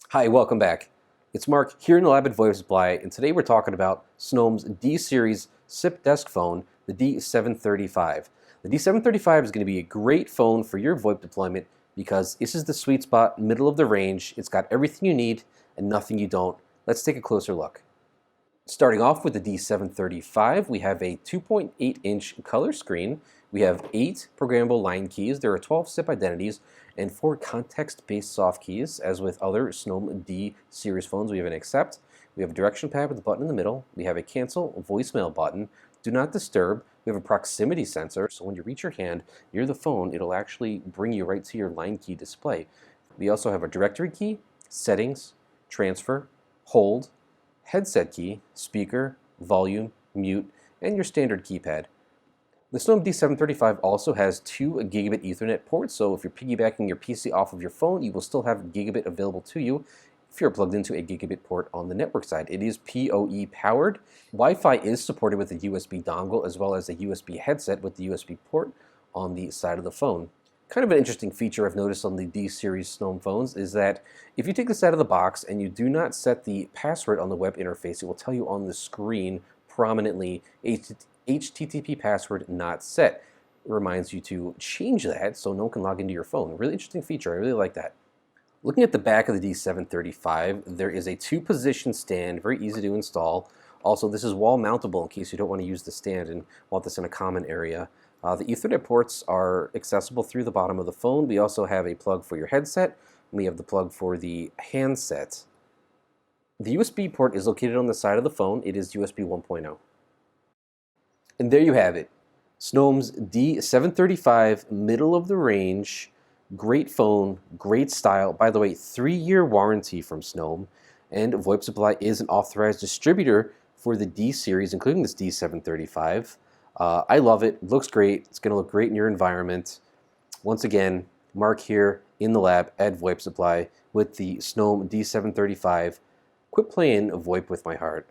Hi, welcome back. It's Mark here in the lab at VoIP Supply, and today we're talking about Snome's D-Series SIP desk phone, the D735. The D735 is going to be a great phone for your VoIP deployment because this is the sweet spot, middle of the range. It's got everything you need and nothing you don't. Let's take a closer look. Starting off with the D735, we have a 2.8-inch color screen. We have 8 programmable line keys. There are 12 SIP identities and 4 context-based soft keys. As with other Snome D series phones, we have an accept. We have a direction pad with a button in the middle. We have a cancel voicemail button. Do not disturb. We have a proximity sensor, so when you reach your hand near the phone, it'll actually bring you right to your line key display. We also have a directory key, settings, transfer, hold, headset key, speaker, volume, mute, and your standard keypad. The Snome D735 also has 2 gigabit Ethernet ports, so if you're piggybacking your PC off of your phone, you will still have gigabit available to you if you're plugged into a gigabit port on the network side. It is PoE powered. Wi-Fi is supported with a USB dongle as well as a USB headset with the USB port on the side of the phone. Kind of an interesting feature I've noticed on the D-Series Snome phones is that if you take this out of the box and you do not set the password on the web interface, it will tell you on the screen prominently HTTP password not set. It reminds you to change that so no one can log into your phone. Really interesting feature. I really like that. Looking at the back of the D735, there is a 2-position stand, very easy to install. Also, this is wall mountable in case you don't want to use the stand and want this in a common area. The Ethernet ports are accessible through the bottom of the phone. We also have a plug for your headset, and we have the plug for the handset. The USB port is located on the side of the phone. It is USB 1.0. And there you have it. Snome's D735, middle of the range, great phone, great style. By the way, 3-year warranty from Snome, and VoIP Supply is an authorized distributor for the D series, including this D735. I love it. It looks great. It's going to look great in your environment. Once again, Mark here in the lab at VoIP Supply with the Snome D735. Quit playing VoIP with my heart.